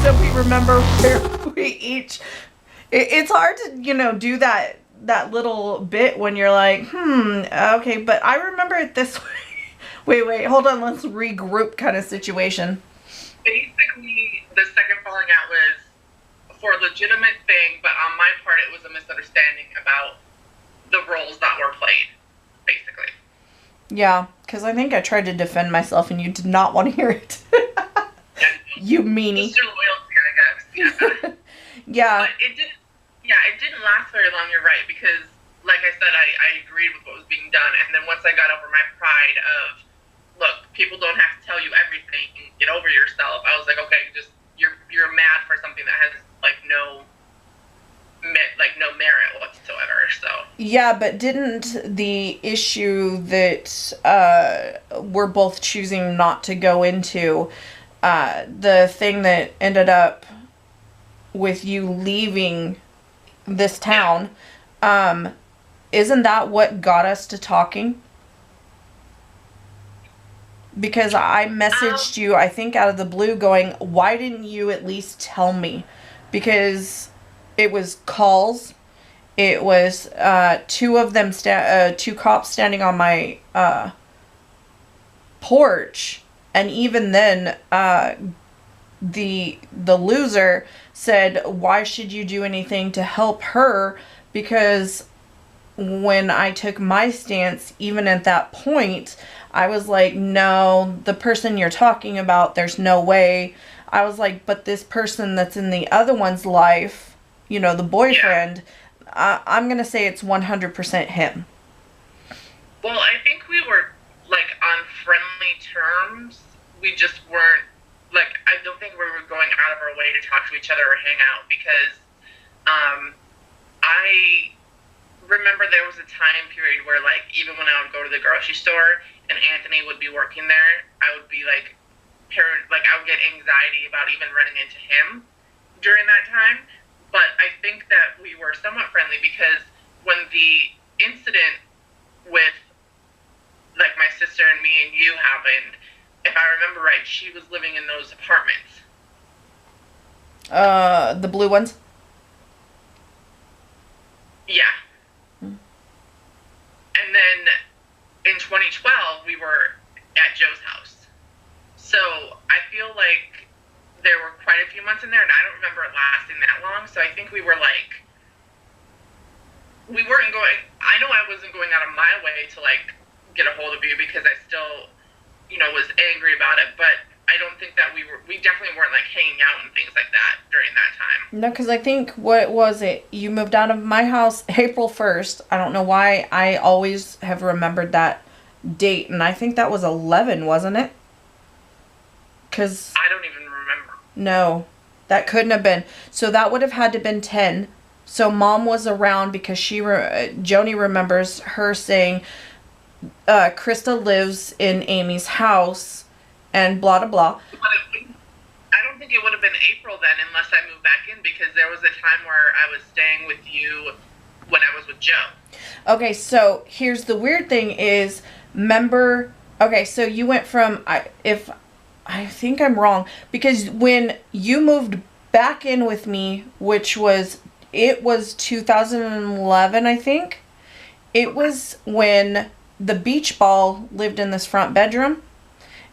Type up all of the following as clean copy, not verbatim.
so we remember where we each. It's hard to, do that little bit when you're like, okay, but I remember it this way. Wait, hold on, let's regroup kind of situation. Basically, the second falling out was for a legitimate thing, but on my part, it was a misunderstanding about the roles that were played, basically. Yeah, because I think I tried to defend myself and you did not want to hear it. You meanie. Just your loyalty, I guess. Yeah. Yeah. But it didn't last very long, you're right, because, like I said, I agreed with what was being done, and then once I got over my pride of, look, people don't have to tell you everything, get over yourself, I was like, okay, just, you're mad for something that has, no merit whatsoever, so. Yeah, but didn't the issue that we're both choosing not to go into, the thing that ended up with you leaving this town, isn't that what got us to talking? Because I messaged you, I think out of the blue, going, why didn't you at least tell me? Because it was calls. It was two of them, two cops standing on my porch. And even then, the loser said, why should you do anything to help her? Because when I took my stance, even at that point, I was like, no, the person you're talking about, there's no way. I was like, but this person that's in the other one's life, the boyfriend, I'm going to say it's 100% him. Well, I think we were, on friendly terms. We just weren't, I don't think we were going out of our way to talk to each other or hang out because I remember there was a time period where, even when I would go to the grocery store and Anthony would be working there, I would be, I would get anxiety about even running into him during that time. But I think that we were somewhat friendly because when the incident with, my sister and me and you happened, if I remember right, she was living in those apartments. The blue ones? Yeah. And then in 2012, we were at Joe's house. So I feel like there were quite a few months in there, and I don't remember it lasting that long. So I think we were we weren't going, I know I wasn't going out of my way to get a hold of you because I still, was angry about it, but I don't think that we definitely weren't hanging out and things like that during that time. No, because I think, what was it? You moved out of my house April 1st. I don't know why I always have remembered that date, and I think that was 11, wasn't it? Because I don't even remember. No, that couldn't have been. So that would have had to have been 10. So Mom was around because Joni remembers her saying, Krista lives in Amy's house, and blah, blah, blah. But I don't think it would have been April then unless I moved back in because there was a time where I was staying with you when I was with Joe. Okay, so here's the weird thing is, so you went from, I think I'm wrong, because when you moved back in with me, which was 2011, I think, it was when the beach ball lived in this front bedroom,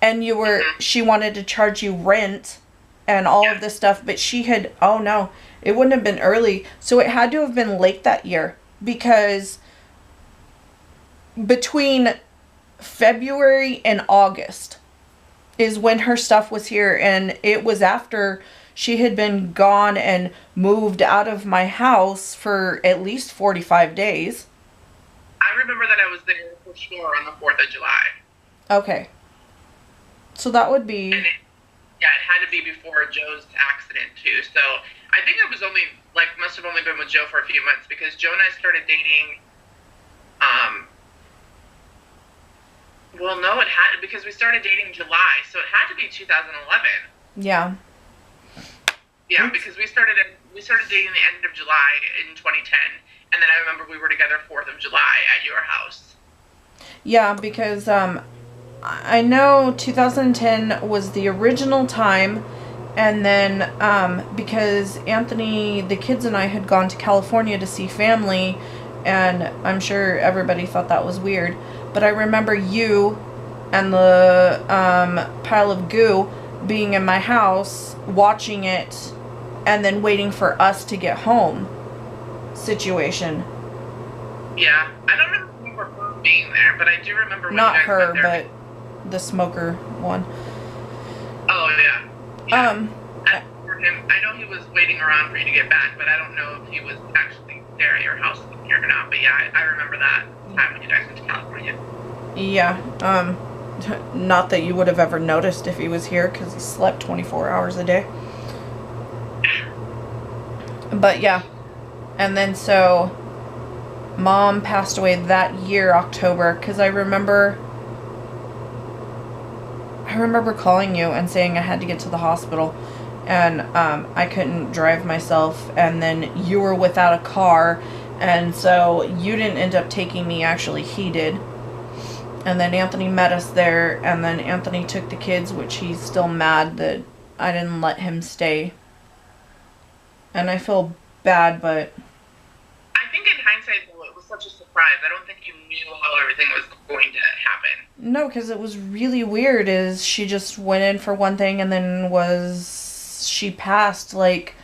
and she wanted to charge you rent and all of this stuff, but it wouldn't have been early, so it had to have been late that year, because between February and August is when her stuff was here, and it was after she had been gone and moved out of my house for at least 45 days. I remember that I was there for sure on the 4th of July. Okay. So that would be... And it had to be before Joe's accident, too. So I think it was must have only been with Joe for a few months because Joe and I started dating, no, it had, because we started dating in July, so it had to be 2011. Yeah. Yeah, because we started dating the end of July in 2010, and then I remember we were together 4th of July at your house. Yeah, because I know 2010 was the original time, And then because Anthony, the kids and I had gone to California to see family, and I'm sure everybody thought that was weird, but I remember you and the pile of goo being in my house watching it and then waiting for us to get home situation. Yeah, I don't remember her being there, but I do remember when Not you guys her, went there. but the smoker one. Oh yeah. I know he was waiting around for you to get back, but I don't know if he was actually there at your house or not. But yeah, I remember that time when you guys went to California. Yeah, not that you would have ever noticed if he was here, because he slept 24 hours a day. But yeah, and then so Mom passed away that year, October, because I remember calling you and saying I had to get to the hospital, and I couldn't drive myself, and then you were without a car, and so you didn't end up taking me. Actually, he did. And then Anthony met us there, and then Anthony took the kids, which he's still mad that I didn't let him stay. And I feel bad, but I think in hindsight, though, it was such a surprise. I don't think you knew how everything was going to happen. no, because it was really weird. Is she just went in for one thing and then she passed like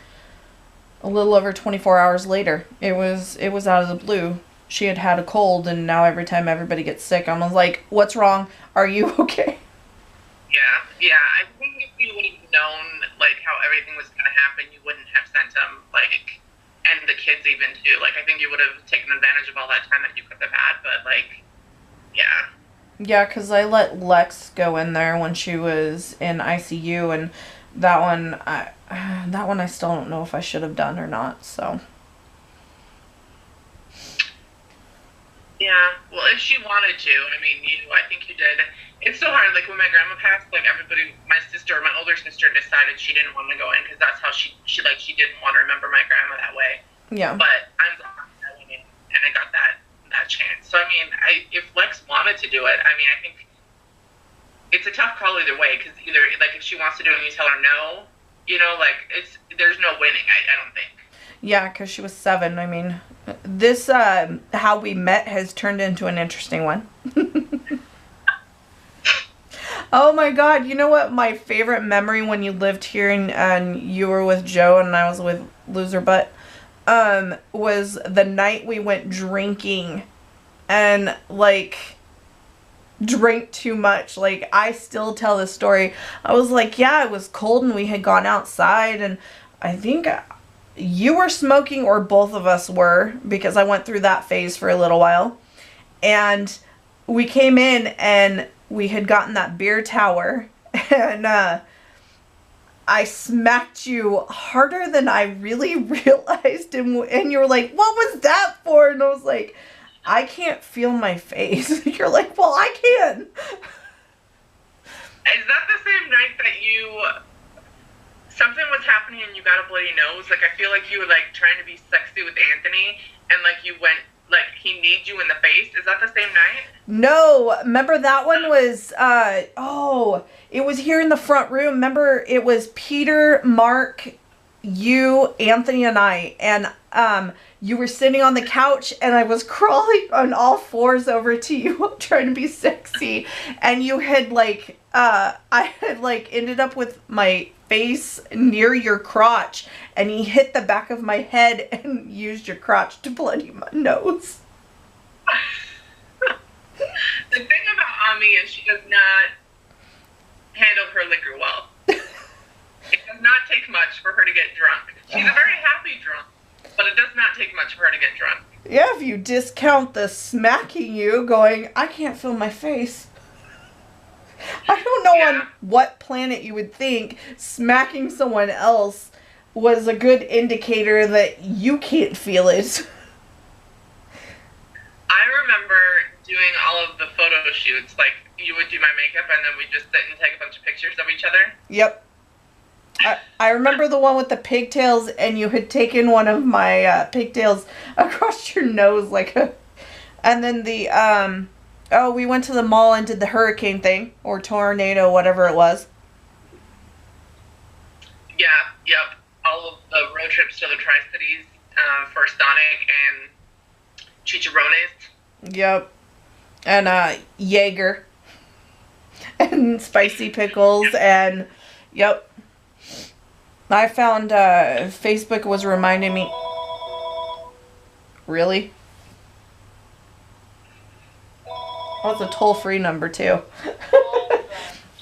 a little over 24 hours later. It was out of the blue. She had had a cold, and now every time everybody gets sick, I'm like, what's wrong? Are you okay? Yeah. I think if you would have known, like, how everything was going to happen, you wouldn't have sent him, like, and the kids even, too. Like, I think you would have taken advantage of all that time that you could have had, but, like, yeah. Yeah, because I let Lex go in there when she was in ICU, and that one I still don't know if I should have done or not, so. Yeah, well, if she wanted to, I think you did. It's so hard, like, when my grandma passed, like, my older sister decided she didn't want to go in, because that's how she didn't want to remember my grandma that way. Yeah. But I'm glad I went in, and I got that chance. So, if Lex wanted to do it, I think it's a tough call either way, because either, like, if she wants to do it and you tell her no, there's no winning, I don't think. Yeah, because she was 7. This, how we met has turned into an interesting one. Oh my God, you know what my favorite memory when you lived here and you were with Joe and I was with Loser Butt, was the night we went drinking and, like, drank too much. Like, I still tell this story. I was like, yeah, it was cold and we had gone outside, and I think you were smoking, or both of us were, because I went through that phase for a little while. And we came in and we had gotten that beer tower, and I smacked you harder than I really realized, and you were like, what was that for? And I was like, I can't feel my face. You're like, well, I can. Is that the same night that something was happening and you got a bloody nose? Like, I feel like you were, like, trying to be sexy with Anthony, and, like, you went, like, he kneed you in the face. Is that the same night? No, remember that one was, it was here in the front room. Remember, it was Peter, Mark, you, Anthony, and I, and you were sitting on the couch, and I was crawling on all fours over to you, trying to be sexy, and you had, like, I had, like, ended up with my face near your crotch, and he hit the back of my head and used your crotch to bloody my nose. The thing about Ami is she does not handle her liquor well. It does not take much for her to get drunk. She's a very happy drunk, but it does not take much for her to get drunk. Yeah, if you discount the smacking you, going, I can't feel my face. I don't know on what planet you would think smacking someone else was a good indicator that you can't feel it. I remember doing all of the photo shoots. Like, you would do my makeup, and then we'd just sit and take a bunch of pictures of each other. Yep. I remember the one with the pigtails, and you had taken one of my pigtails across your nose and then the, we went to the mall and did the hurricane thing, or tornado, whatever it was. Yeah, yep. All of the road trips to the Tri-Cities for Sonic and Chicharrones. Yep. And Jaeger and spicy pickles and yep. I found Facebook was reminding me. Really? Oh, it's a toll-free number too.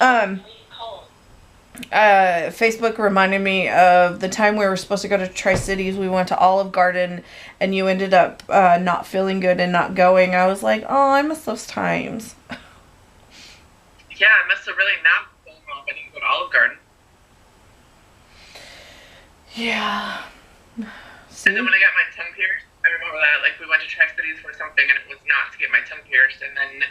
um Facebook reminded me of the time we were supposed to go to Tri-Cities. We went to Olive Garden and you ended up not feeling good and not going. I was like, oh, I miss those times. Yeah, I must have really not been wrong if I didn't go to Olive Garden. Yeah. See? And then when I got my tongue pierced, I remember that, like, we went to Tri-Cities for something, and it was not to get my tongue pierced, and then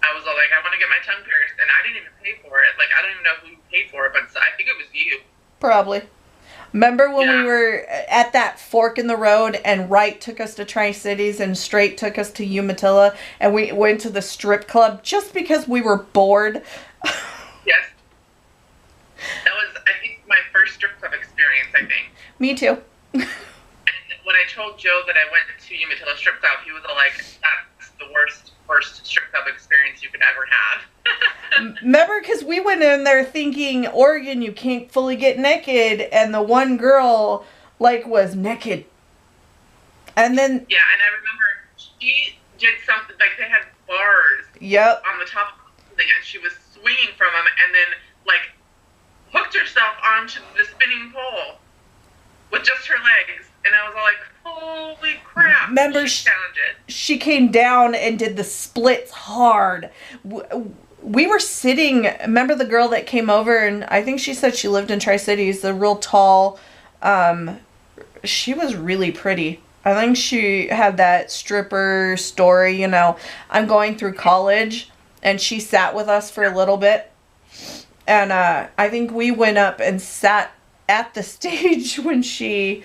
I was all like, I want to get my tongue pierced, and I didn't even pay for it. Like, I don't even know who paid for it, but I think it was you. Probably. Remember when we were at that fork in the road and right took us to Tri-Cities and straight took us to Umatilla and we went to the strip club just because we were bored? Yes. That was, I think, my first strip club experience, I think. Me too. And when I told Joe that I went to Umatilla Strip Club, he was all like, that's the worst first strip club experience you could ever have. Remember, because we went in there thinking, Oregon, you can't fully get naked, and the one girl, like, was naked. And then... Yeah, and I remember she did something, like, they had bars Yep. on the top of something, and she was swinging from them, and then, like, hooked herself onto the spinning pole with just her legs. And I was all like, holy crap. Remember, she came down and did the splits hard. We were sitting, remember the girl that came over, and I think she said she lived in Tri-Cities, the real tall, she was really pretty. I think she had that stripper story, you know, I'm going through college, and she sat with us for a little bit. And I think we went up and sat at the stage when she...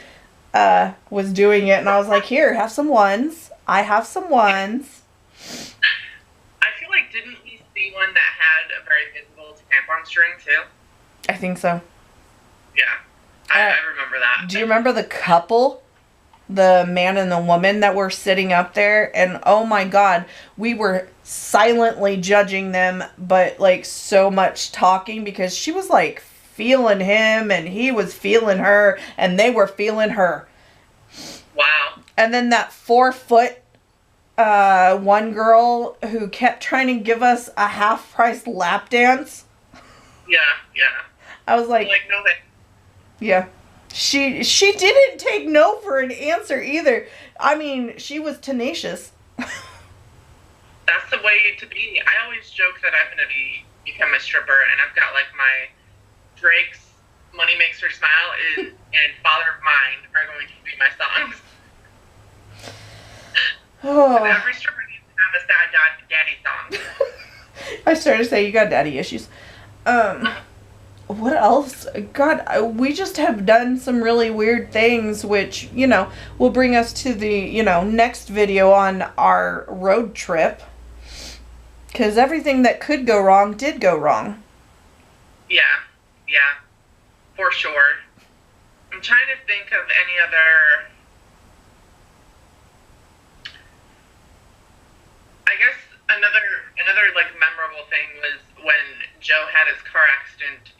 was doing it, and I was like, here, have some ones. I have some ones. I feel like, didn't we see one that had a very visible tampon string, too? I think so. Yeah. I remember that. Do you remember the couple? The man and the woman that were sitting up there, and oh my god, we were silently judging them, but like so much talking because she was like feeling him and he was feeling her and they were feeling her. Wow. And then that 4-foot one girl who kept trying to give us a half-price lap dance. Yeah. I was like no way. Yeah. She didn't take no for an answer either. I mean, she was tenacious. That's the way to be. I always joke that I'm going to become a stripper, and I've got like my Drake's Money Makes Her Smile and Father of Mine are going to be my songs. Oh. Every stripper needs to have a sad daddy song. I started to say, you got daddy issues. What else? God, we just have done some really weird things, which, you know, will bring us to the, you know, next video on our road trip. Because everything that could go wrong did go wrong. Yeah, for sure. I'm trying to think of any other... I guess another like memorable thing was when Joe had his car accident.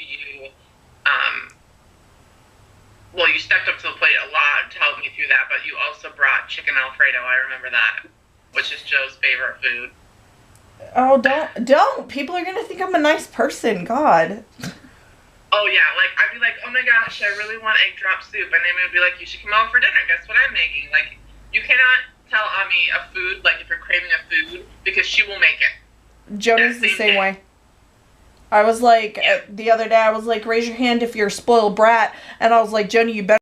You stepped up to the plate a lot to help me through that, but you also brought chicken Alfredo. I remember that, which is Joe's favorite food. Oh, don't! People are gonna think I'm a nice person. God. Oh yeah, like I'd be like, oh my gosh, I really want egg drop soup, and they would be like, you should come over for dinner. Guess what I'm making? Like, you cannot tell Ami a food, like if you're craving a food, because she will make it. Joni's the same way. I was like, the other day, I was like, raise your hand if you're a spoiled brat. And I was like, Joni, you better